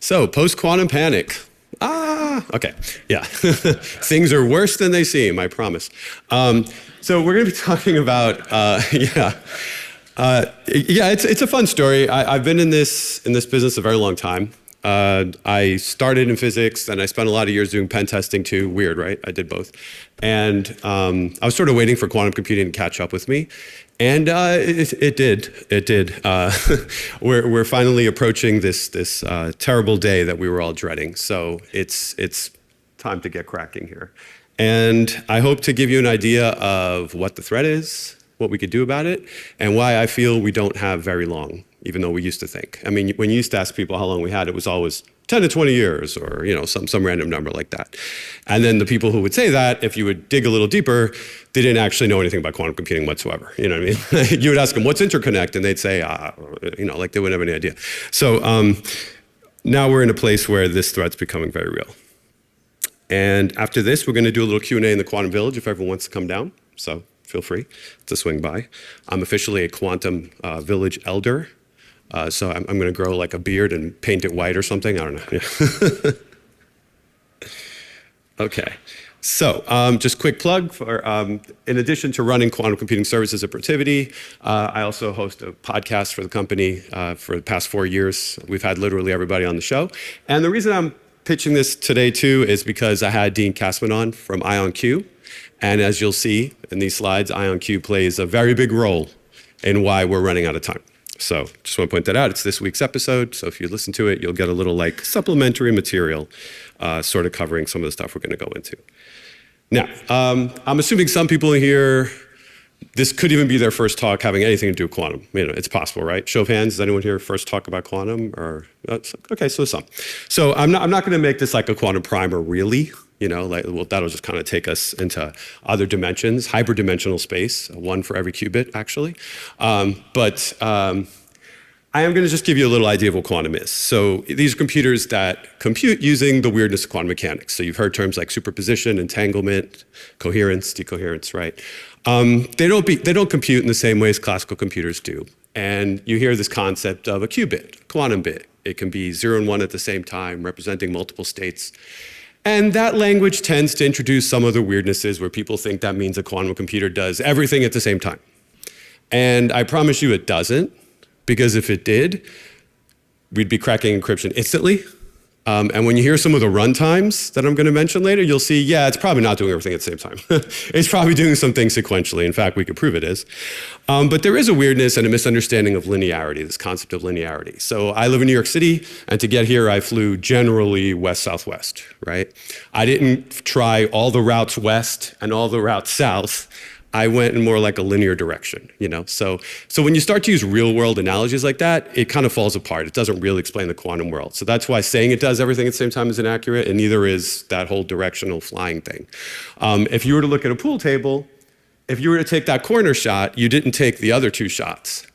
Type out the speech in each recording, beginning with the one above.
So, post-quantum panic. Okay, yeah. Things are worse than they seem, I promise. So we're going to be talking about, it's a fun story. I've been in this business a very long time. I started in physics, and I spent a lot of years doing pen testing too. Weird, right? I did both. And I was sort of waiting for quantum computing to catch up with me. And it did. We're finally approaching this terrible day that we were all dreading. So it's time to get cracking here. And I hope to give you an idea of what the threat is, what we could do about it, and why I feel we don't have very long, even though we used to think. I mean, when you used to ask people how long we had, it was always 10 to 20 years, or some random number like that. And then the people who would say that, if you would dig a little deeper, they didn't actually know anything about quantum computing whatsoever. You know what I mean? You would ask them, what's interconnect? And they'd say, like they wouldn't have any idea. So now we're in a place where this threat's becoming very real. And after this, we're going to do a little Q&A in the Quantum Village if everyone wants to come down. So feel free to swing by. I'm officially a Quantum Village elder. So I'm going to grow like a beard and paint it white or something. I don't know. Yeah. Okay. So just quick plug for, in addition to running quantum computing services at Protiviti, I also host a podcast for the company for the past 4 years. We've had literally everybody on the show. And the reason I'm pitching this today too is because I had Dean Kassman on from IonQ. And as you'll see in these slides, IonQ plays a very big role in why we're running out of time. So just want to point that out. It's this week's episode. So if you listen to it, you'll get a little like supplementary material sort of covering some of the stuff we're going to go into. Now, I'm assuming some people in here, this could even be their first talk having anything to do with quantum. It's possible, right? Show of hands, is anyone here first talk about quantum? Or okay, so some. So I'm not going to make this like a quantum primer, really. That'll just kind of take us into other dimensions, hyperdimensional space, one for every qubit, actually. But I am going to just give you a little idea of what quantum is. So these are computers that compute using the weirdness of quantum mechanics. So you've heard terms like superposition, entanglement, coherence, decoherence, right? They don't compute in the same way as classical computers do. And you hear this concept of a qubit, a quantum bit. It can be 0 and 1 at the same time, representing multiple states. And that language tends to introduce some of the weirdnesses where people think that means a quantum computer does everything at the same time. And I promise you it doesn't, because if it did, we'd be cracking encryption instantly. And when you hear some of the runtimes that I'm going to mention later, you'll see, yeah, it's probably not doing everything at the same time. It's probably doing some things sequentially. In fact, we could prove it is. But there is a weirdness and a misunderstanding of linearity, this concept of linearity. So I live in New York City, and to get here, I flew generally west-southwest, right? I didn't try all the routes west and all the routes south. I went in more like a linear direction, So when you start to use real world analogies like that, it kind of falls apart. It doesn't really explain the quantum world. So that's why saying it does everything at the same time is inaccurate, and neither is that whole directional flying thing. If you were to look at a pool table, if you were to take that corner shot, you didn't take the other 2 shots.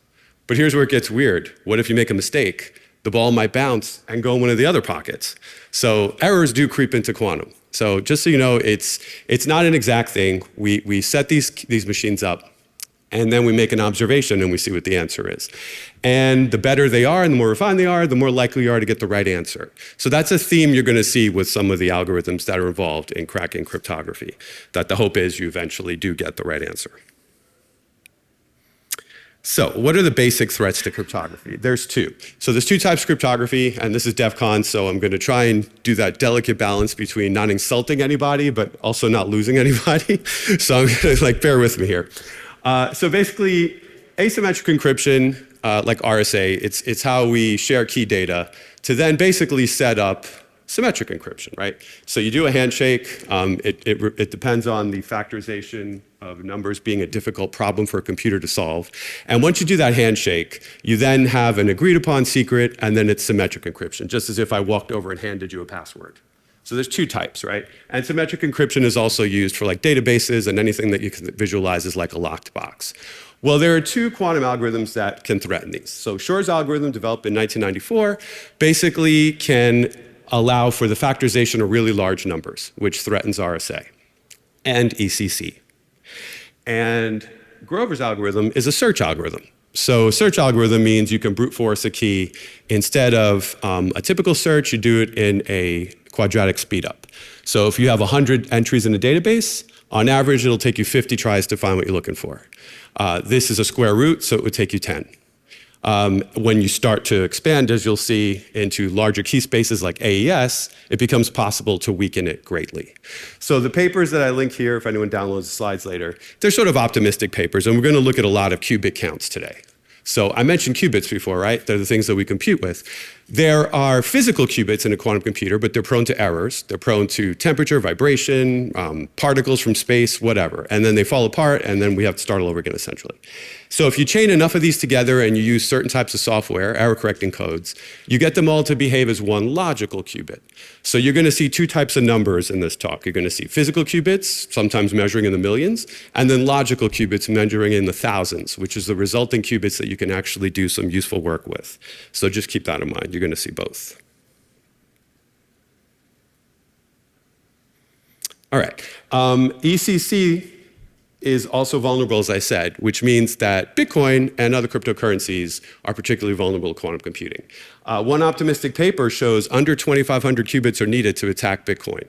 But here's where it gets weird. What if you make a mistake? The ball might bounce and go in one of the other pockets. So errors do creep into quantum. So just so you know, it's not an exact thing. We set these machines up, and then we make an observation and we see what the answer is. And the better they are and the more refined they are, the more likely you are to get the right answer. So that's a theme you're going to see with some of the algorithms that are involved in cracking cryptography, that the hope is you eventually do get the right answer. So what are the basic threats to cryptography? There's 2. So there's 2 types of cryptography, and this is DEF CON, so I'm going to try and do that delicate balance between not insulting anybody, but also not losing anybody. So I'm going to bear with me here. So basically, asymmetric encryption, like RSA, it's how we share key data to then basically set up symmetric encryption, right? So you do a handshake. It depends on the factorization of numbers being a difficult problem for a computer to solve. And once you do that handshake, you then have an agreed upon secret, and then it's symmetric encryption, just as if I walked over and handed you a password. So there's 2 types, right? And symmetric encryption is also used for databases and anything that you can visualize as like a locked box. Well, there are 2 quantum algorithms that can threaten these. So Shor's algorithm, developed in 1994, basically can allow for the factorization of really large numbers, which threatens RSA and ECC. And Grover's algorithm is a search algorithm. So a search algorithm means you can brute force a key. Instead of a typical search, you do it in a quadratic speedup. So if you have 100 entries in a database, on average, it'll take you 50 tries to find what you're looking for. This is a square root, so it would take you 10. When you start to expand, as you'll see, into larger key spaces like AES, it becomes possible to weaken it greatly. So the papers that I link here, if anyone downloads the slides later, they're sort of optimistic papers, and we're going to look at a lot of qubit counts today. So I mentioned qubits before, right? They're the things that we compute with. There are physical qubits in a quantum computer, but they're prone to errors. They're prone to temperature, vibration, particles from space, whatever. And then they fall apart, and then we have to start all over again, essentially. So if you chain enough of these together and you use certain types of software, error-correcting codes, you get them all to behave as one logical qubit. So you're going to see two types of numbers in this talk. You're going to see physical qubits, sometimes measuring in the millions, and then logical qubits measuring in the thousands, which is the resulting qubits that you can actually do some useful work with. So just keep that in mind. You're going to see both. All right. ECC is also vulnerable, as I said, which means that Bitcoin and other cryptocurrencies are particularly vulnerable to quantum computing. One optimistic paper shows under 2,500 qubits are needed to attack Bitcoin.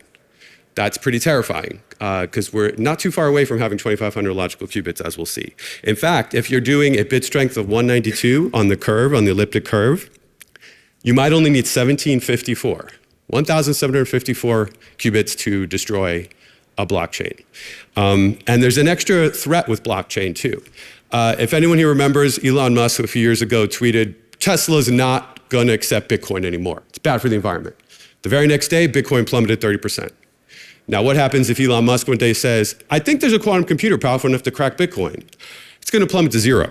That's pretty terrifying because we're not too far away from having 2,500 logical qubits, as we'll see. In fact, if you're doing a bit strength of 192 on the curve, on the elliptic curve, you might only need 1,754 qubits to destroy a blockchain. And there's an extra threat with blockchain too. If anyone here remembers, Elon Musk a few years ago tweeted, Tesla's not going to accept Bitcoin anymore. It's bad for the environment. The very next day, Bitcoin plummeted 30%. Now what happens if Elon Musk one day says, I think there's a quantum computer powerful enough to crack Bitcoin? It's going to plummet to zero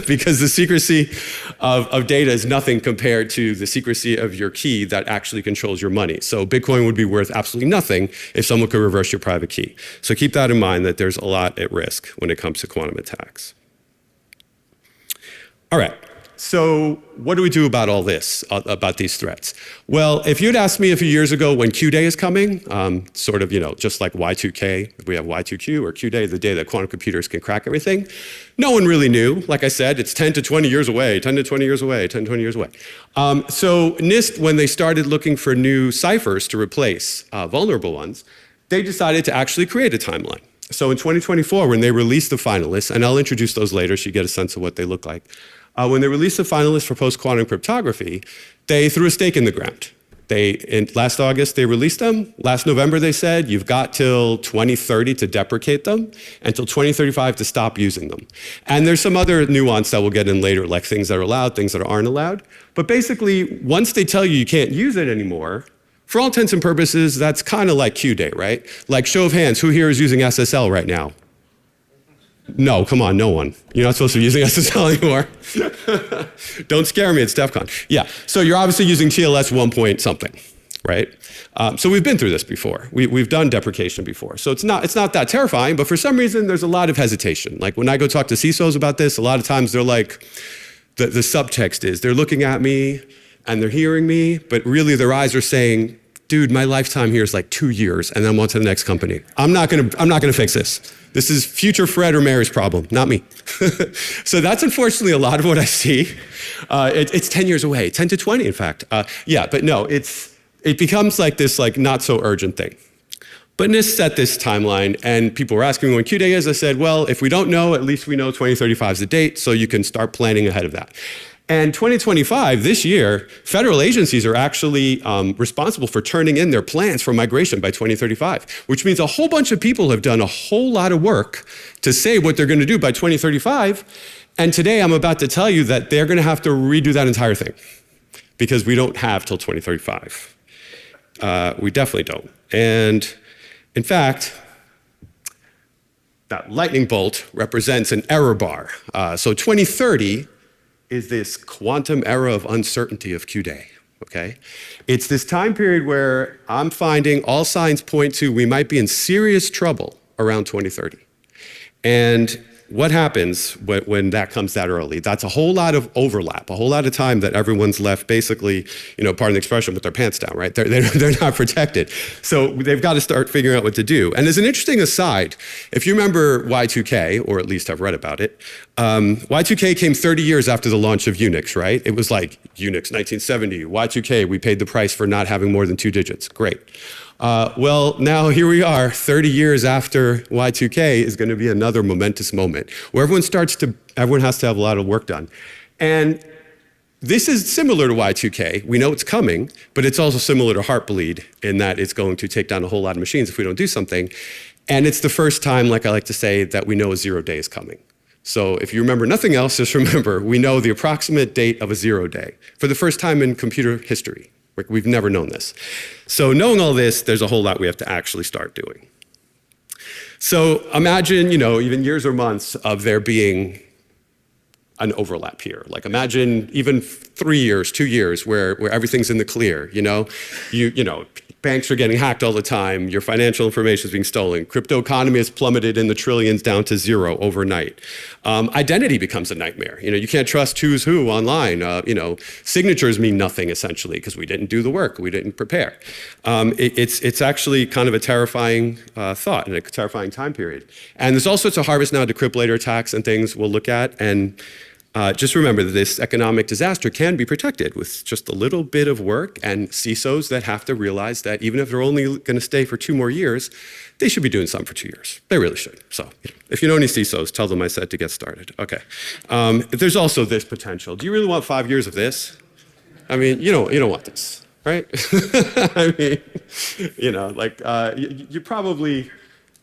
because the secrecy of data is nothing compared to the secrecy of your key that actually controls your money. So Bitcoin would be worth absolutely nothing if someone could reverse your private key. So keep that in mind that there's a lot at risk when it comes to quantum attacks. All right. So what do we do about all this, about these threats? Well, if you'd asked me a few years ago when Q-Day is coming, sort of, just like Y2K, if we have Y2Q or Q-Day, the day that quantum computers can crack everything, no one really knew. Like I said, it's 10 to 20 years away, 10 to 20 years away, 10 to 20 years away. So NIST, when they started looking for new ciphers to replace vulnerable ones, they decided to actually create a timeline. So in 2024, when they released the finalists, and I'll introduce those later so you get a sense of what they look like, when they released the finalists for post-quantum cryptography, they threw a stake in the ground. Last August, they released them. Last November, they said, you've got till 2030 to deprecate them, and till 2035 to stop using them. And there's some other nuance that we'll get in later, like things that are allowed, things that aren't allowed. But basically, once they tell you you can't use it anymore, for all intents and purposes, that's kind of like Q-Day, right? Like, show of hands, who here is using SSL right now? No, come on, no one. You're not supposed to be using SSL anymore. Don't scare me, it's DEF CON. Yeah, so you're obviously using TLS 1 point something, right? So we've been through this before. We've done deprecation before. So it's not that terrifying, but for some reason, there's a lot of hesitation. Like when I go talk to CISOs about this, a lot of times they're like, the subtext is, they're looking at me and they're hearing me, but really their eyes are saying, dude, my lifetime here is like 2 years, and then I'm on to the next company. I'm not gonna fix this. This is future Fred or Mary's problem, not me. So that's unfortunately a lot of what I see. It's 10 years away, 10 to 20, in fact. Yeah, but no, it becomes like this not so urgent thing. But NIST set this timeline, and people were asking me when Q-Day is. I said, well, if we don't know, at least we know 2035 is the date, so you can start planning ahead of that. And 2025, this year, federal agencies are actually responsible for turning in their plans for migration by 2035, which means a whole bunch of people have done a whole lot of work to say what they're going to do by 2035. And today I'm about to tell you that they're going to have to redo that entire thing because we don't have till 2035. We definitely don't. And in fact, that lightning bolt represents an error bar. So 2030 is this quantum era of uncertainty of Q-Day, okay? It's this time period where I'm finding all signs point to we might be in serious trouble around 2030. And what happens when that comes that early? That's a whole lot of overlap, a whole lot of time that everyone's left basically, pardon the expression, with their pants down, right? They're not protected. So they've got to start figuring out what to do. And as an interesting aside, if you remember Y2K, or at least I've read about it, Y2K came 30 years after the launch of Unix, right? It was like Unix 1970, Y2K, we paid the price for not having more than 2 digits. Great. Well, now here we are, 30 years after Y2K is going to be another momentous moment where everyone has to have a lot of work done. And this is similar to Y2K. We know it's coming, but it's also similar to Heartbleed in that it's going to take down a whole lot of machines if we don't do something. And it's the first time, like I like to say, that we know a 0 day is coming. So if you remember nothing else, just remember, we know the approximate date of a 0 day for the first time in computer history. We've never known this. So knowing all this, there's a whole lot we have to actually start doing. So imagine, even years or months of there being an overlap here. Like imagine even 3 years, 2 years where everything's in the clear, banks are getting hacked all the time, your financial information is being stolen, crypto economy has plummeted in the trillions down to 0 overnight. Identity becomes a nightmare. You can't trust who's who online. Signatures mean nothing essentially because we didn't do the work, we didn't prepare. It's actually kind of a terrifying thought and a terrifying time period. And there's all sorts of harvest now defibrillator attacks and things we'll look at. And just remember that this economic disaster can be protected with just a little bit of work and CISOs that have to realize that even if they're only going to stay for 2 more years, they should be doing something for 2 years. They really should. So if you know any CISOs, tell them I said to get started. Okay. There's also this potential. Do you really want 5 years of this? I mean, you don't want this, right? I mean, you probably...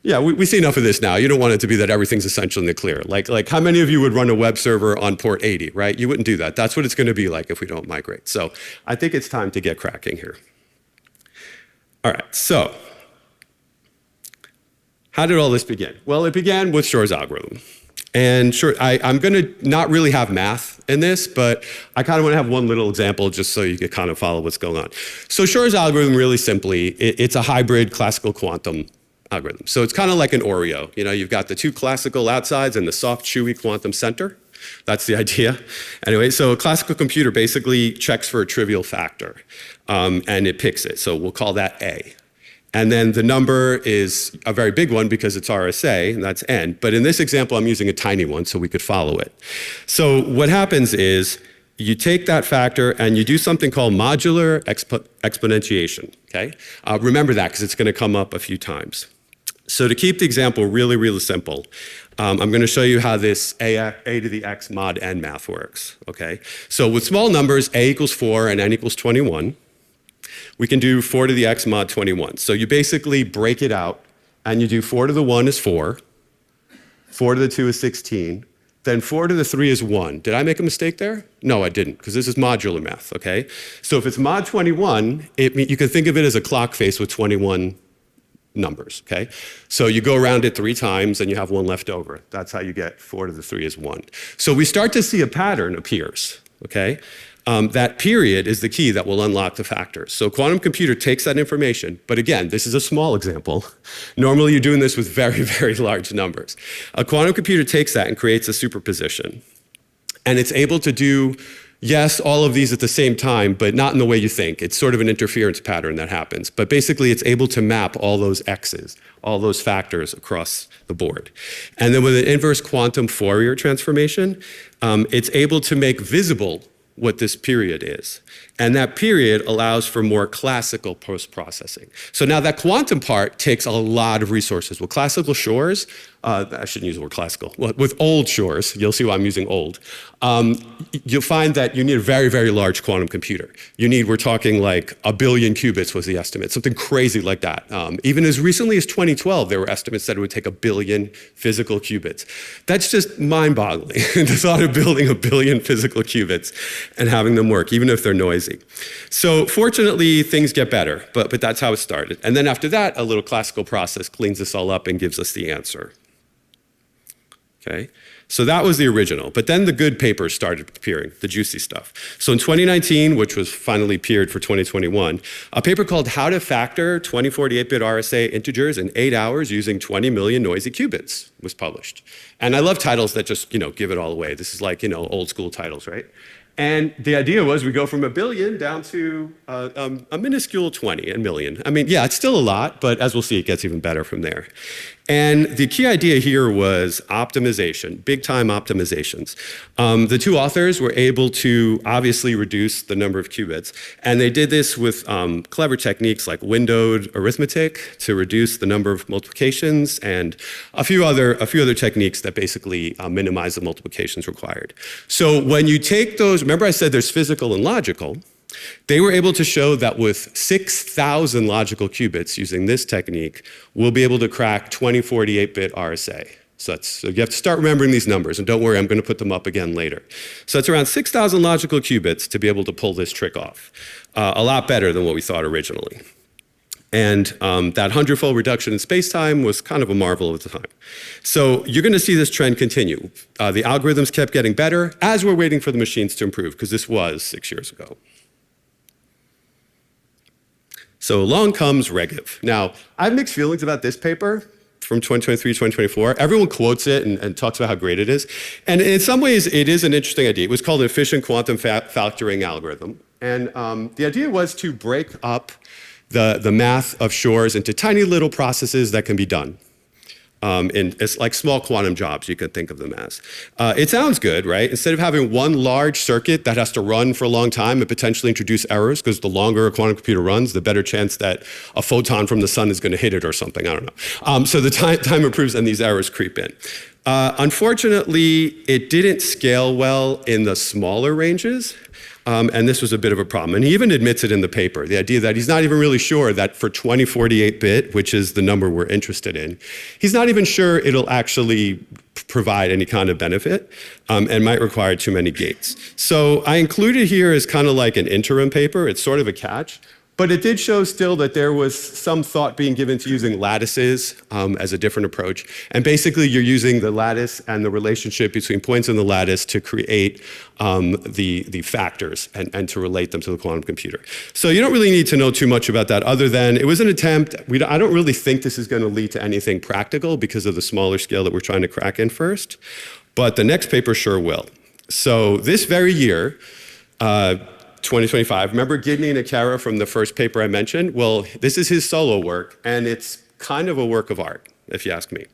Yeah, we see enough of this now. You don't want it to be that everything's essentially in the clear. Like how many of you would run a web server on port 80, right? You wouldn't do that. That's what it's going to be like if we don't migrate. So I think it's time to get cracking here. All right, so how did all this begin? Well, it began with Shor's algorithm. And sure, I'm going to not really have math in this, but I kind of want to have one little example just so you can kind of follow what's going on. So Shor's algorithm, really simply, it's a hybrid classical quantum algorithm. So it's kind of like an Oreo. You've got the 2 classical outsides and the soft, chewy quantum center. That's the idea. Anyway, so a classical computer basically checks for a trivial factor, and it picks it. So we'll call that A. And then the number is a very big one because it's RSA, and that's N. But in this example, I'm using a tiny one so we could follow it. So what happens is you take that factor and you do something called modular exponentiation, okay? Remember that because it's going to come up a few times. So to keep the example really, really simple, I'm going to show you how this a to the x mod n math works, okay? So with small numbers, a equals 4 and n equals 21, we can do 4 to the x mod 21. So you basically break it out and you do 4 to the 1 is 4, 4 to the 2 is 16, then 4 to the 3 is 1. Did I make a mistake there? No, I didn't, because this is modular math, okay? So if it's mod 21, you can think of it as a clock face with 21 numbers, okay? So you go around it 3 times and you have 1 left over. That's how you get 4 to the 3 is 1. So we start to see a pattern appears, okay? That period is the key that will unlock the factors. So quantum computer takes that information, but again, this is a small example. Normally you're doing this with very, very large numbers. A quantum computer takes that and creates a superposition. And it's able to do, yes, all of these at the same time, but not in the way you think. It's sort of an interference pattern that happens. But basically it's able to map all those x's, all those factors across the board. And then with an inverse quantum Fourier transformation, it's able to make visible what this period is. And that period allows for more classical post-processing. So now that quantum part takes a lot of resources. With classical Shors, I shouldn't use the word classical. With old Shors, you'll see why I'm using old, you'll find that you need a very, very large quantum computer. We're talking like 1 billion qubits was the estimate, something crazy like that. Even as recently as 2012, there were estimates that it would take 1 billion physical qubits. That's just mind-boggling, the thought of building 1 billion physical qubits and having them work, even if they're noisy. So fortunately, things get better, but that's how it started. And then after that, a little classical process cleans this all up and gives us the answer. Okay? So that was the original. But then the good papers started appearing, the juicy stuff. So in 2019, which was finally appeared for 2021, a paper called How to Factor 2048-bit RSA integers in 8 hours using 20 million noisy qubits was published. And I love titles that just, give it all away. This is like, old school titles, right? And the idea was we go from 1 billion down to a minuscule 20 million. I mean, yeah, it's still a lot, but as we'll see, it gets even better from there. And the key idea here was optimization, big time optimizations. The two authors were able to obviously reduce the number of qubits, and they did this with clever techniques like windowed arithmetic to reduce the number of multiplications, and a few other techniques that basically minimize the multiplications required. So when you take those, remember I said there's physical and logical. They were able to show that with 6,000 logical qubits using this technique, we'll be able to crack 2048-bit RSA. So you have to start remembering these numbers, and don't worry, I'm going to put them up again later. So it's around 6,000 logical qubits to be able to pull this trick off. A lot better than what we thought originally. And that 100-fold reduction in space-time was kind of a marvel at the time. So you're going to see this trend continue. The algorithms kept getting better as we're waiting for the machines to improve, because this was 6 years ago. So along comes Regev. Now, I have mixed feelings about this paper from 2023, 2024. Everyone quotes it and talks about how great it is. And in some ways, it is an interesting idea. It was called an efficient quantum factoring algorithm. And the idea was to break up the math of Shor's into tiny little processes that can be done. It's like small quantum jobs, you can think of them as. It sounds good, right? Instead of having one large circuit that has to run for a long time and potentially introduce errors, because the longer a quantum computer runs, the better chance that a photon from the sun is going to hit it or something, I don't know. So the time improves and these errors creep in. Unfortunately, it didn't scale well in the smaller ranges. And this was a bit of a problem. And he even admits it in the paper, the idea that he's not even really sure that for 2048-bit, which is the number we're interested in, he's not even sure it'll actually provide any kind of benefit and might require too many gates. So I included here as kind of like an interim paper. It's sort of a catch. But it did show still that there was some thought being given to using lattices as a different approach. And basically, you're using the lattice and the relationship between points in the lattice to create the factors and to relate them to the quantum computer. So you don't really need to know too much about that other than it was an attempt. I don't really think this is going to lead to anything practical because of the smaller scale that we're trying to crack in first. But the next paper sure will. So this very year, 2025. Remember Gidney Nakara from the first paper I mentioned? Well, this is his solo work, and it's kind of a work of art, if you ask me.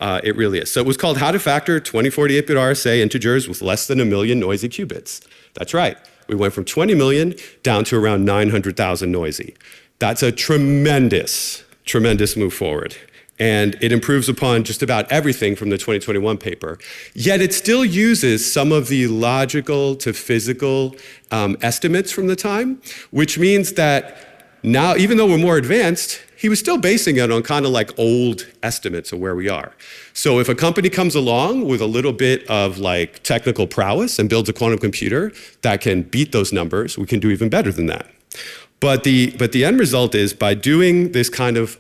It really is. So it was called How to Factor 2048-bit RSA integers with less than 1 million noisy qubits. That's right. We went from 20 million down to around 900,000 noisy. That's a tremendous, tremendous move forward. And it improves upon just about everything from the 2021 paper. Yet it still uses some of the logical to physical estimates from the time, which means that now, even though we're more advanced, he was still basing it on kind of like old estimates of where we are. So if a company comes along with a little bit of like technical prowess and builds a quantum computer that can beat those numbers, we can do even better than that. But the end result is by doing this kind of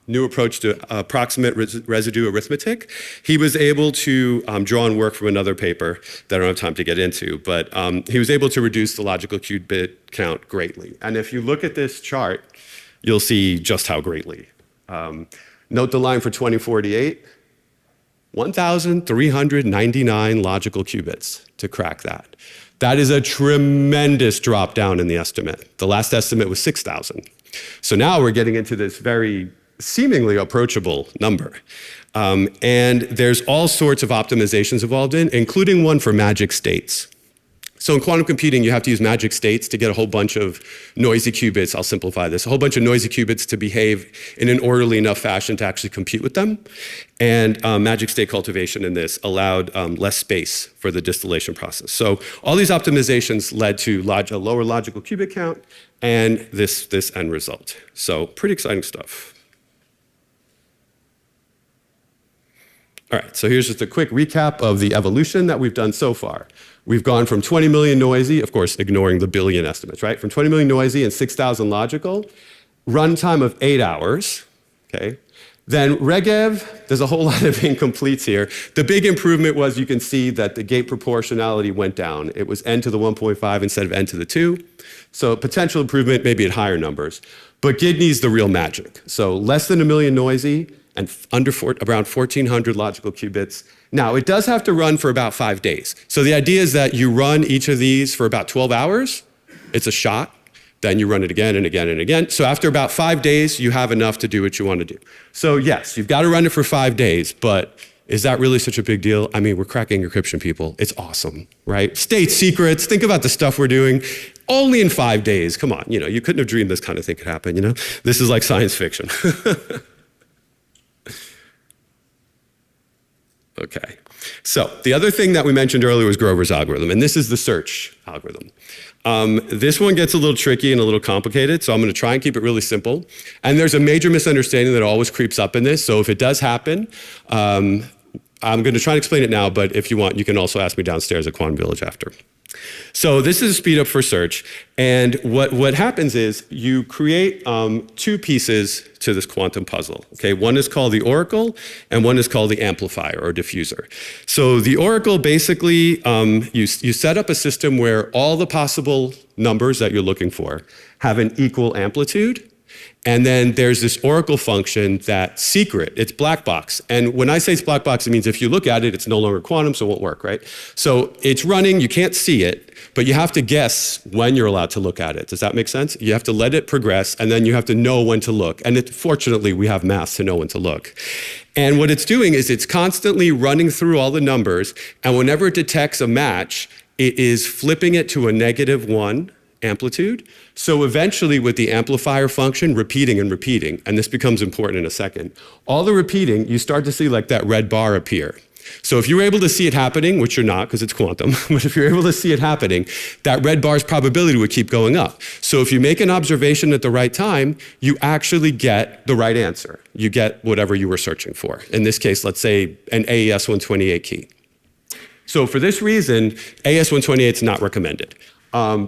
new approach to approximate residue arithmetic, he was able to draw on work from another paper that I don't have time to get into, but he was able to reduce the logical qubit count greatly. And if you look at this chart, you'll see just how greatly. Note the line for 2048, 1,399 logical qubits to crack that. That is a tremendous drop down in the estimate. The last estimate was 6,000. So now we're getting into this very seemingly approachable number. And there's all sorts of optimizations involved in, including one for magic states. So in quantum computing, you have to use magic states to get a whole bunch of noisy qubits. I'll simplify this. A whole bunch of noisy qubits to behave in an orderly enough fashion to actually compute with them. And magic state cultivation in this allowed less space for the distillation process. So all these optimizations led to a lower logical qubit count and this end result. So pretty exciting stuff. All right, so here's just a quick recap of the evolution that we've done so far. We've gone from 20 million noisy, of course, ignoring the billion estimates, right? From 20 million noisy and 6,000 logical, runtime of 8 hours, okay? Then Regev, there's a whole lot of incompletes here. The big improvement was you can see that the gate proportionality went down. It was n to the 1.5 instead of n to the 2. So potential improvement maybe at higher numbers. But Gidney's the real magic. So less than 1 million noisy and around 1,400 logical qubits. Now, it does have to run for about 5 days. So the idea is that you run each of these for about 12 hours. It's a shot. Then you run it again and again and again. So after about 5 days, you have enough to do what you want to do. So yes, you've got to run it for 5 days, but is that really such a big deal? I mean, we're cracking encryption, people. It's awesome, right? State secrets, think about the stuff we're doing. Only in 5 days, come on. You couldn't have dreamed this kind of thing could happen, This is like science fiction. Okay, so the other thing that we mentioned earlier was Grover's algorithm, and this is the search algorithm. This one gets a little tricky and a little complicated, so I'm going to try and keep it really simple. And there's a major misunderstanding that always creeps up in this, so if it does happen, I'm going to try and explain it now, but if you want, you can also ask me downstairs at Quantum Village after. So this is a speed up for search, and what happens is you create 2 pieces to this quantum puzzle. Okay, one is called the oracle, and one is called the amplifier or diffuser. So the oracle basically, you set up a system where all the possible numbers that you're looking for have an equal amplitude. And then there's this oracle function that's secret. It's black box. And when I say it's black box, it means if you look at it, it's no longer quantum, so it won't work, right? So it's running, you can't see it, but you have to guess when you're allowed to look at it. Does that make sense? You have to let it progress, and then you have to know when to look. And fortunately, we have math to know when to look. And what it's doing is it's constantly running through all the numbers, and whenever it detects a match, it is flipping it to a -1 amplitude. So eventually with the amplifier function, repeating and repeating, and this becomes important in a second, all the repeating, you start to see like that red bar appear. So if you're able to see it happening, which you're not because it's quantum, but if you're able to see it happening, that red bar's probability would keep going up. So if you make an observation at the right time, you actually get the right answer. You get whatever you were searching for. In this case, let's say an AES 128 key. So for this reason, AES 128 is not recommended.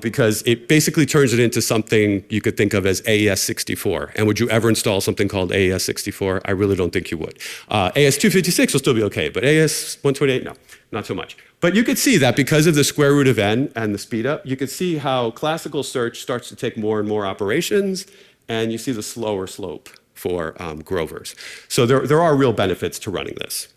Because it basically turns it into something you could think of as AES 64. And would you ever install something called AES 64? I really don't think you would. AES 256 will still be okay, but AES 128, no, not so much. But you could see that because of the square root of n and the speed up, you could see how classical search starts to take more and more operations, and you see the slower slope for Grover's. So there are real benefits to running this.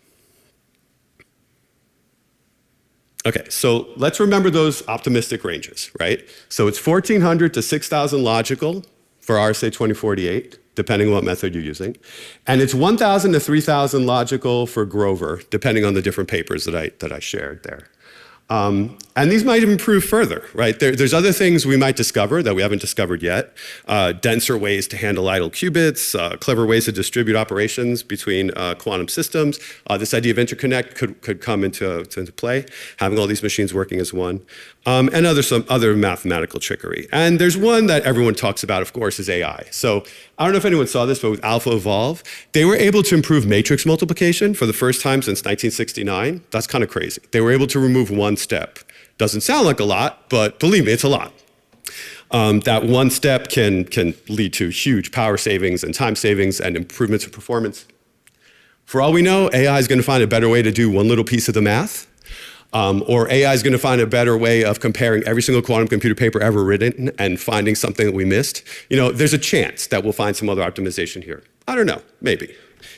Okay, so let's remember those optimistic ranges, right? So it's 1,400 to 6,000 logical for RSA 2048, depending on what method you're using. And it's 1,000 to 3,000 logical for Grover, depending on the different papers that I shared there. And these might improve further, right? There's other things we might discover that we haven't discovered yet. Denser ways to handle idle qubits, clever ways to distribute operations between quantum systems. This idea of interconnect could come into play, having all these machines working as one. And some other mathematical trickery. And there's one that everyone talks about, of course, is AI. So I don't know if anyone saw this, but with AlphaEvolve, they were able to improve matrix multiplication for the first time since 1969. That's kind of crazy. They were able to remove one step. Doesn't sound like a lot, but believe me, it's a lot. That one step can lead to huge power savings and time savings and improvements in performance. For all we know, AI is going to find a better way to do one little piece of the math. Or AI is going to find a better way of comparing every single quantum computer paper ever written and finding something that we missed. There's a chance that we'll find some other optimization here. I don't know, maybe.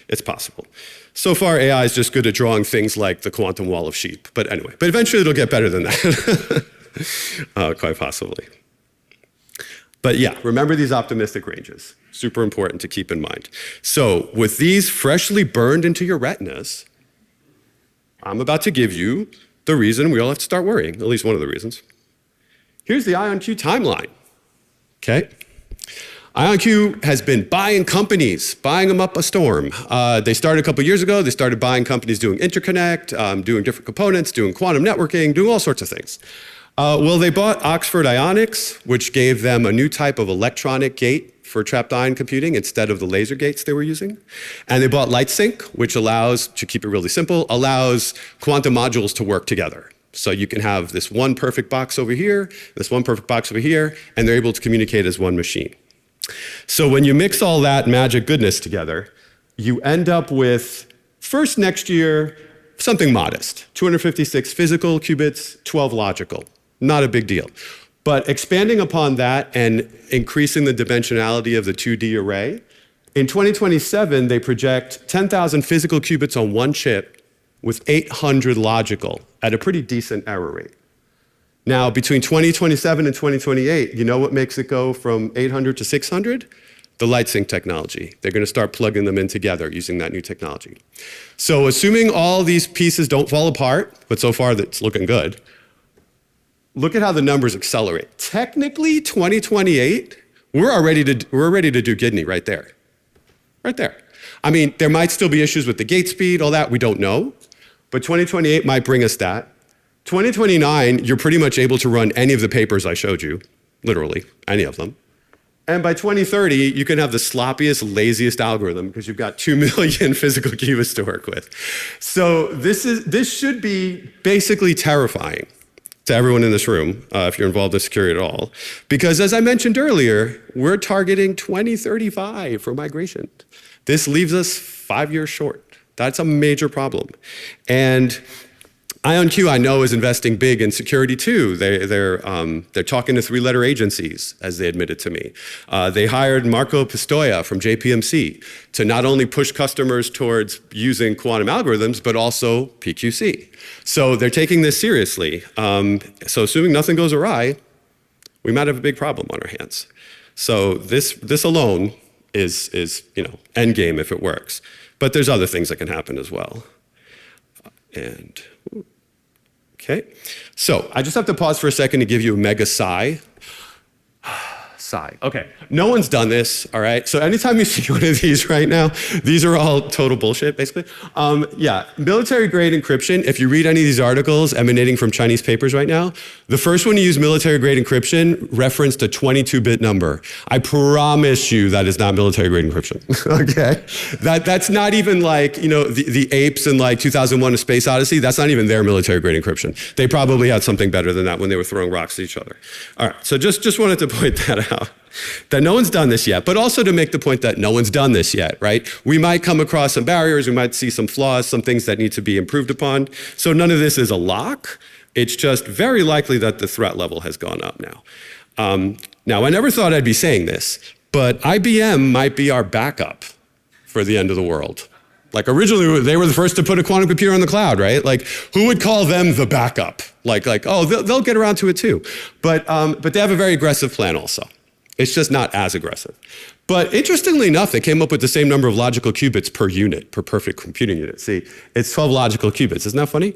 It's possible. So far, AI is just good at drawing things like the quantum wall of sheep. But anyway, but eventually it'll get better than that. Quite possibly. But yeah, remember these optimistic ranges. Super important to keep in mind. So with these freshly burned into your retinas, I'm about to give you the reason we all have to start worrying, at least one of the reasons. Here's the IonQ timeline, okay? IonQ has been buying companies, buying them up a storm. They started a couple years ago. They started buying companies doing interconnect, doing different components, doing quantum networking, doing all sorts of things. Well, they bought Oxford Ionics, which gave them a new type of electronic gate for trapped ion computing instead of the laser gates they were using. And they bought LightSync, which allows, to keep it really simple, allows quantum modules to work together. So you can have this one perfect box over here, this one perfect box over here, and they're able to communicate as one machine. So when you mix all that magic goodness together, you end up with, first next year, something modest. 256 physical qubits, 12 logical. Not a big deal. But expanding upon that and increasing the dimensionality of the 2D array, in 2027, they project 10,000 physical qubits on one chip with 800 logical at a pretty decent error rate. Now, between 2027 and 2028, you know what makes it go from 800 to 600? The LightSync technology. They're going to start plugging them in together using that new technology. So assuming all these pieces don't fall apart, but so far that's looking good, look at how the numbers accelerate. Technically, 2028, we're ready to do Gidney right there. Right there. I mean, there might still be issues with the gate speed, all that, we don't know. But 2028 might bring us that. 2029, you're pretty much able to run any of the papers I showed you, literally, any of them. And by 2030, you can have the sloppiest, laziest algorithm because you've got 2 million physical qubits to work with. So this should be basically terrifying to everyone in this room, if you're involved in security at all. Because as I mentioned earlier, we're targeting 2035 for migration. This leaves us 5 years short. That's a major problem. And IonQ, I know, is investing big in security too. They're talking to 3-letter agencies, as they admitted to me. They hired Marco Pistoia from JPMC to not only push customers towards using quantum algorithms, but also PQC. So they're taking this seriously. So assuming nothing goes awry, we might have a big problem on our hands. So this alone is end game if it works. But there's other things that can happen as well. And okay, so I just have to pause for a second to give you a mega sigh. Sigh. Okay, no one's done this, all right? So anytime you see one of these right now, these are all total bullshit, basically. Yeah, military-grade encryption, if you read any of these articles emanating from Chinese papers right now, the first one to use military-grade encryption referenced a 22-bit number. I promise you that is not military-grade encryption, okay? That's not even like, the apes in like 2001: A Space Odyssey, that's not even their military-grade encryption. They probably had something better than that when they were throwing rocks at each other. All right, so just wanted to point that out. That no one's done this yet, but also to make the point that no one's done this yet, right? We might come across some barriers, we might see some flaws, some things that need to be improved upon. So none of this is a lock. It's just very likely that the threat level has gone up now. Now, I never thought I'd be saying this, but IBM might be our backup for the end of the world. Like originally, they were the first to put a quantum computer on the cloud, right? Like, who would call them the backup? Like, oh, they'll get around to it too. But they have a very aggressive plan also. It's just not as aggressive. But interestingly enough, they came up with the same number of logical qubits per unit, per perfect computing unit. See, it's 12 logical qubits. Isn't that funny?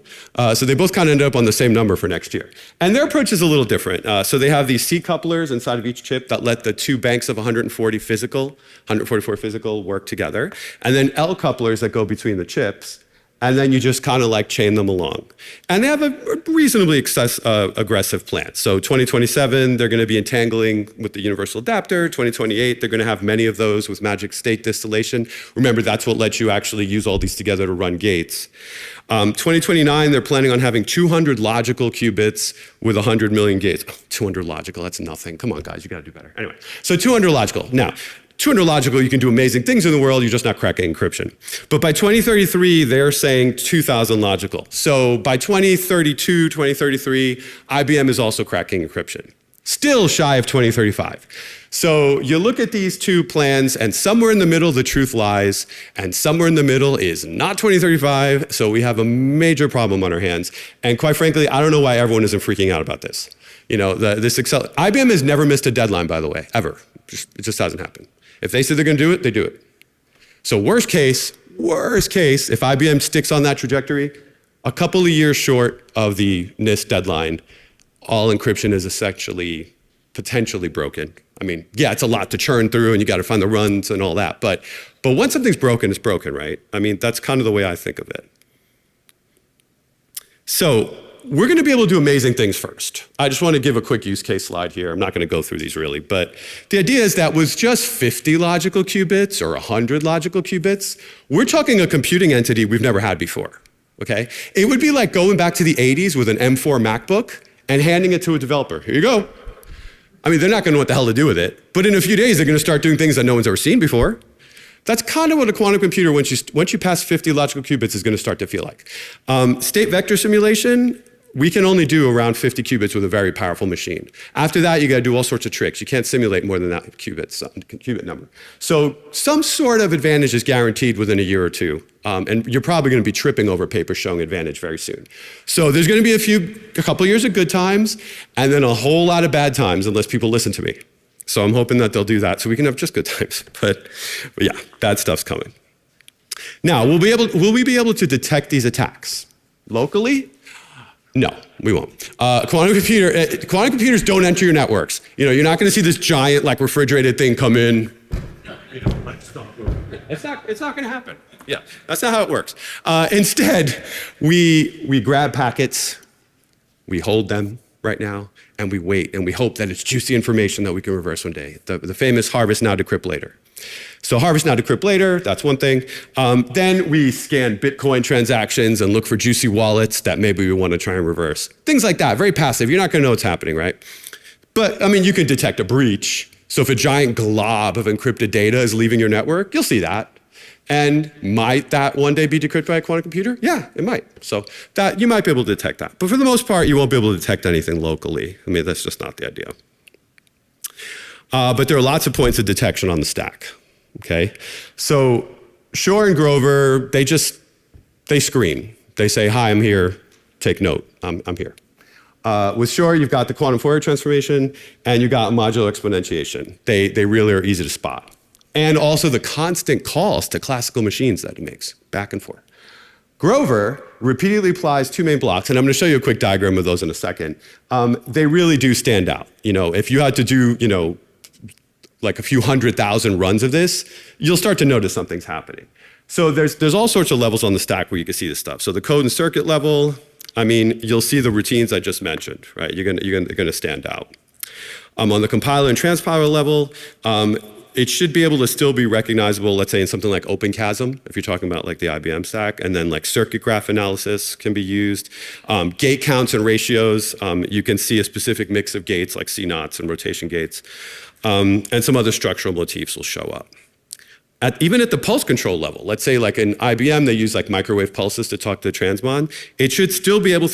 So they both kind of ended up on the same number for next year. And their approach is a little different. So they have these C couplers inside of each chip that let the 2 banks of 144 physical work together. And then L couplers that go between the chips. And then you just kind of like chain them along. And they have a reasonably aggressive plan. So 2027, they're going to be entangling with the universal adapter. 2028, they're going to have many of those with magic state distillation. Remember, that's what lets you actually use all these together to run gates. 2029, they're planning on having 200 logical qubits with 100 million gates. 200 logical, that's nothing. Come on, guys, you got to do better. Anyway, so 200 logical. Now, 200 logical, you can do amazing things in the world, you're just not cracking encryption. But by 2033, they're saying 2,000 logical. So by 2032, 2033, IBM is also cracking encryption. Still shy of 2035. So you look at these two plans, and somewhere in the middle, the truth lies, and somewhere in the middle is not 2035, so we have a major problem on our hands. And quite frankly, I don't know why everyone isn't freaking out about this. IBM has never missed a deadline, by the way, ever. It just hasn't happened. If they say they're going to do it, they do it. So worst case, if IBM sticks on that trajectory, a couple of years short of the NIST deadline, all encryption is essentially potentially broken. I mean, yeah, it's a lot to churn through and you got to find the runs and all that. But once something's broken, it's broken, right? I mean, that's kind of the way I think of it. So we're going to be able to do amazing things first. I just want to give a quick use case slide here. I'm not going to go through these really, but the idea is that with just 50 logical qubits or 100 logical qubits, we're talking a computing entity we've never had before, okay? It would be like going back to the 80s with an M4 MacBook and handing it to a developer. Here you go. I mean, they're not going to know what the hell to do with it, but in a few days, they're going to start doing things that no one's ever seen before. That's kind of what a quantum computer, once you pass 50 logical qubits, is going to start to feel like. State vector simulation, we can only do around 50 qubits with a very powerful machine. After that, you got to do all sorts of tricks. You can't simulate more than that qubit number. So some sort of advantage is guaranteed within a year or two. And you're probably going to be tripping over papers showing advantage very soon. So there's going to be a couple years of good times, and then a whole lot of bad times unless people listen to me. So I'm hoping that they'll do that so we can have just good times. But yeah, bad stuff's coming. Now, will we be able to detect these attacks locally? No, we won't. Quantum computers don't enter your networks. You're not going to see this giant, like, refrigerated thing come in. It's not going to happen. Yeah, that's not how it works. Instead, we grab packets, we hold them right now, and we wait, and we hope that it's juicy information that we can reverse one day. The famous harvest now, decrypt later. So harvest now, decrypt later, that's one thing. Then we scan Bitcoin transactions and look for juicy wallets that maybe we want to try and reverse. Things like that, very passive. You're not going to know what's happening, right? But, I mean, you can detect a breach. So if a giant glob of encrypted data is leaving your network, you'll see that. And might that one day be decrypted by a quantum computer? Yeah, it might. So that you might be able to detect that. But for the most part, you won't be able to detect anything locally. I mean, that's just not the idea. But there are lots of points of detection on the stack. Okay, so Shor and Grover, they screen. They say, hi, I'm here, take note, I'm here. With Shor, you've got the quantum Fourier transformation, and you've got modular exponentiation. They really are easy to spot. And also the constant calls to classical machines that it makes, back and forth. Grover repeatedly applies two main blocks, and I'm going to show you a quick diagram of those in a second. They really do stand out. If you had to do, like a few 100,000 runs of this, you'll start to notice something's happening. So there's all sorts of levels on the stack where you can see this stuff. So the code and circuit level, I mean, you'll see the routines I just mentioned, right? You're gonna stand out. On the compiler and transpiler level, it should be able to still be recognizable, let's say in something like OpenChasm, if you're talking about like the IBM stack, and then like circuit graph analysis can be used. Gate counts and ratios, you can see a specific mix of gates like C-naughts and rotation gates. And some other structural motifs will show up. Even at the pulse control level, let's say like in IBM, they use like microwave pulses to talk to the transmon. It should still be able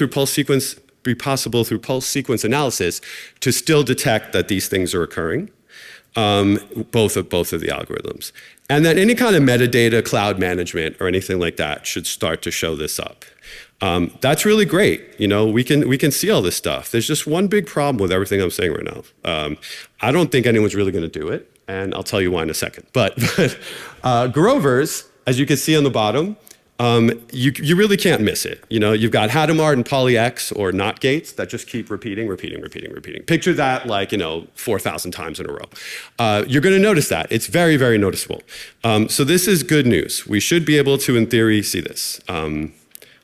be possible through pulse sequence analysis to still detect that these things are occurring, both of the algorithms. And then any kind of metadata, cloud management, or anything like that should start to show this up. That's really great. We can see all this stuff. There's just one big problem with everything I'm saying right now. I don't think anyone's really going to do it, and I'll tell you why in a second. But Grover's, as you can see on the bottom, you really can't miss it. You've got Hadamard and PolyX or NOT gates that just keep repeating. Picture that like 4,000 times in a row. You're going to notice that. It's very, very noticeable. So this is good news. We should be able to, in theory, see this.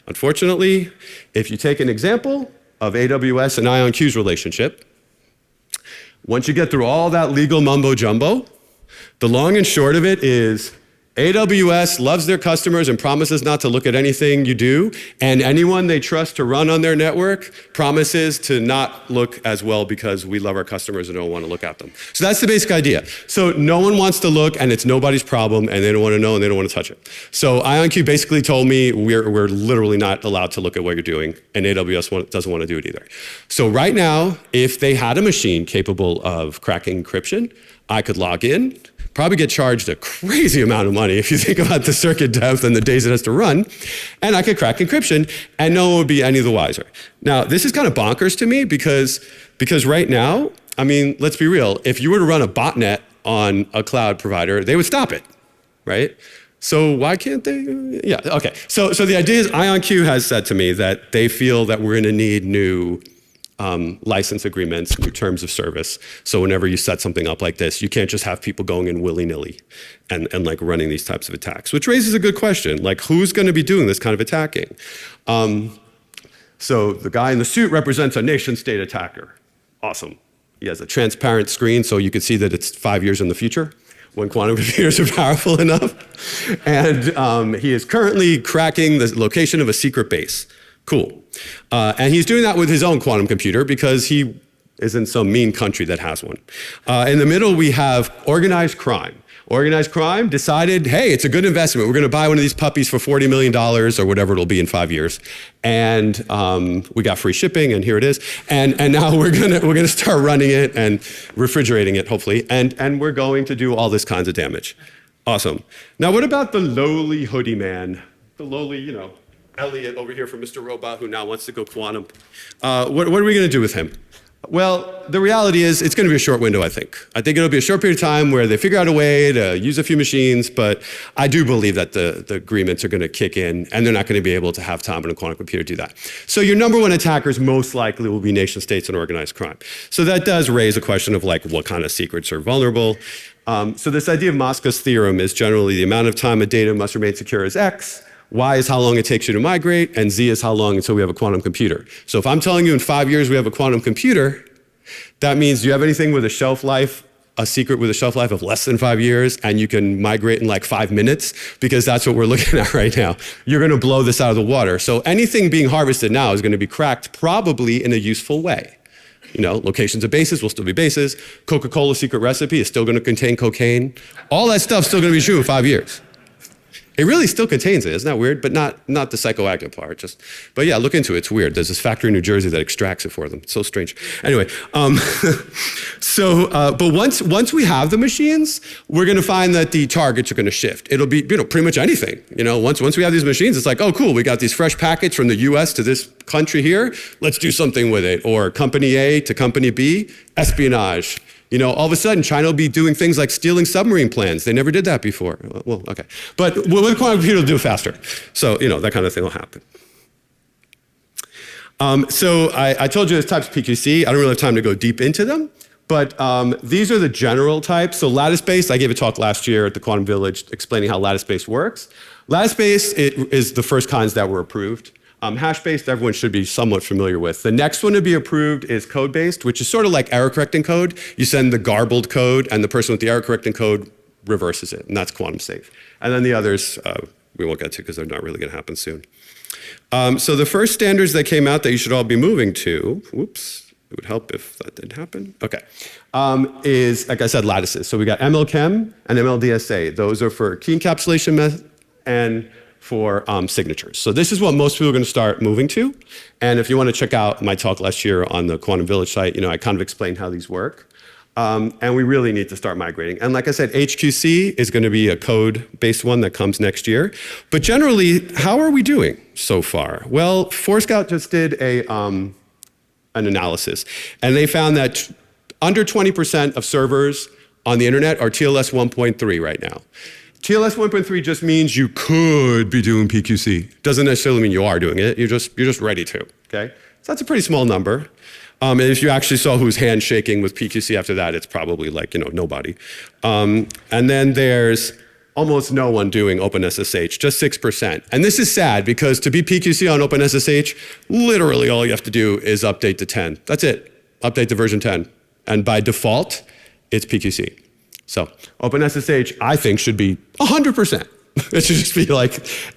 Unfortunately, if you take an example of AWS and IonQ's relationship, once you get through all that legal mumbo jumbo, the long and short of it is AWS loves their customers and promises not to look at anything you do, and anyone they trust to run on their network promises to not look as well because we love our customers and don't want to look at them. So that's the basic idea. So no one wants to look, and it's nobody's problem, and they don't want to know, and they don't want to touch it. So IonQ basically told me we're literally not allowed to look at what you're doing, and AWS doesn't want to do it either. So right now, if they had a machine capable of cracking encryption, I could log in, probably get charged a crazy amount of money if you think about the circuit depth and the days it has to run, and I could crack encryption, and no one would be any the wiser. Now, this is kind of bonkers to me because right now, I mean, let's be real, if you were to run a botnet on a cloud provider, they would stop it, right? So why can't they? Yeah, okay. So the idea is IonQ has said to me that they feel that we're going to need new license agreements, new terms of service. So whenever you set something up like this, you can't just have people going in willy-nilly and like running these types of attacks, which raises a good question. Like, who's going to be doing this kind of attacking? So the guy in the suit represents a nation-state attacker. Awesome. He has a transparent screen so you can see that it's 5 years in the future when quantum computers are powerful enough. And he is currently cracking the location of a secret base. Cool. And he's doing that with his own quantum computer because he is in some mean country that has one. In the middle, we have organized crime. Organized crime decided, hey, it's a good investment. We're going to buy one of these puppies for $40 million or whatever it'll be in 5 years. And we got free shipping, and here it is. And now we're gonna start running it and refrigerating it, hopefully. And we're going to do all this kinds of damage. Awesome. Now, what about the lowly hoodie man? The lowly, Elliot over here from Mr. Robot, who now wants to go quantum. What are we going to do with him? Well, the reality is it's going to be a short window, I think. I think it'll be a short period of time where they figure out a way to use a few machines, but I do believe that the agreements are going to kick in, and they're not going to be able to have time on a quantum computer do that. So your number one attackers most likely will be nation states and organized crime. So that does raise a question of what kind of secrets are vulnerable. So this idea of Moscow's theorem is generally the amount of time a data must remain secure is X, Y is how long it takes you to migrate, and Z is how long until we have a quantum computer. So if I'm telling you in 5 years we have a quantum computer, that means do you have anything with a shelf life, a secret with a shelf life of less than 5 years, and you can migrate in 5 minutes? Because that's what we're looking at right now. You're going to blow this out of the water. So anything being harvested now is going to be cracked probably in a useful way. Locations of bases will still be bases. Coca-Cola secret recipe is still going to contain cocaine. All that stuff's still going to be true in 5 years. It really still contains it. Isn't that weird? But not the psychoactive part. But yeah, look into it. It's weird. There's this factory in New Jersey that extracts it for them. It's so strange. Anyway, but once we have the machines, we're going to find that the targets are going to shift. It'll be pretty much anything. Once we have these machines, it's like, oh cool, we got these fresh packets from the U.S. to this country here. Let's do something with it. Or company A to company B, espionage. All of a sudden, China will be doing things like stealing submarine plans. They never did that before. Well, okay. But with a quantum computer, it'll do it faster. So, that kind of thing will happen. So I told you there's types of PQC. I don't really have time to go deep into them. But these are the general types. So lattice-based, I gave a talk last year at the Quantum Village explaining how lattice-based works. Lattice-based is the first kinds that were approved. Hash-based, everyone should be somewhat familiar with. The next one to be approved is code-based, which is sort of like error-correcting code. You send the garbled code, and the person with the error-correcting code reverses it, and that's quantum safe. And then the others, we won't get to because they're not really going to happen soon. So the first standards that came out that you should all be moving to, whoops, it would help if that didn't happen. Okay, is, like I said, lattices. So we got MLChem and MLDSA. Those are for key encapsulation method and for signatures. So this is what most people are going to start moving to. And if you want to check out my talk last year on the Quantum Village site, I kind of explained how these work. And we really need to start migrating. And like I said, HQC is going to be a code-based one that comes next year. But generally, how are we doing so far? Well, Forescout just did an analysis. And they found that under 20% of servers on the internet are TLS 1.3 right now. TLS 1.3 just means you could be doing PQC. Doesn't necessarily mean you are doing it. You're just ready to, okay? So that's a pretty small number. And if you actually saw who's hand shaking with PQC after that, it's probably nobody. And then there's almost no one doing OpenSSH, just 6%. And this is sad because to be PQC on OpenSSH, literally all you have to do is update to 10. That's it. Update to version 10. And by default, it's PQC. So OpenSSH, I think, should be 100%. It should just be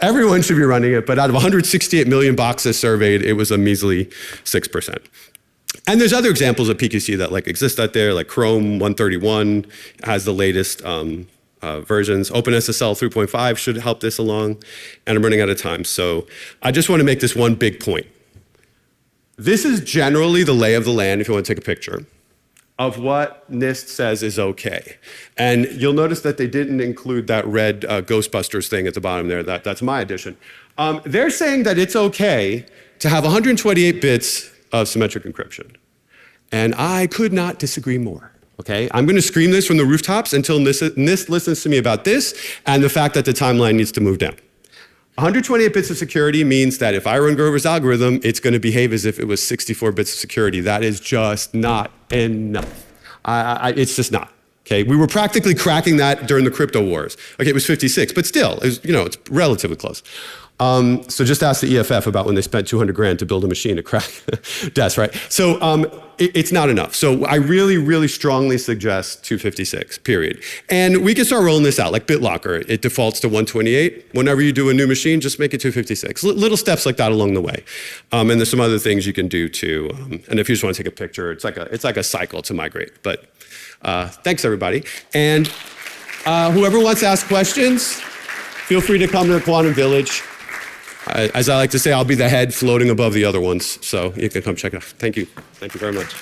everyone should be running it, but out of 168 million boxes surveyed, it was a measly 6%. And there's other examples of PQC that exist out there, like Chrome 131 has the latest versions. OpenSSL 3.5 should help this along, and I'm running out of time. So I just want to make this one big point. This is generally the lay of the land, if you want to take a picture, of what NIST says is okay. And you'll notice that they didn't include that red Ghostbusters thing at the bottom there. That's my addition. They're saying that it's okay to have 128 bits of symmetric encryption. And I could not disagree more, okay? I'm gonna scream this from the rooftops until NIST listens to me about this and the fact that the timeline needs to move down. 128 bits of security means that if I run Grover's algorithm, it's going to behave as if it was 64 bits of security. That is just not enough. It's just not. Okay, we were practically cracking that during the crypto wars. Okay, it was 56, but still, it's relatively close. So just ask the EFF about when they spent 200 grand to build a machine to crack DES, right? So it's not enough. So I really, really strongly suggest 256, period. And we can start rolling this out, like BitLocker. It defaults to 128. Whenever you do a new machine, just make it 256. Little steps like that along the way. And there's some other things you can do too. And if you just want to take a picture, it's like a cycle to migrate. But thanks, everybody. And Whoever wants to ask questions, feel free to come to the Quantum Village. As I like to say, I'll be the head floating above the other ones. So you can come check it out. Thank you. Thank you very much.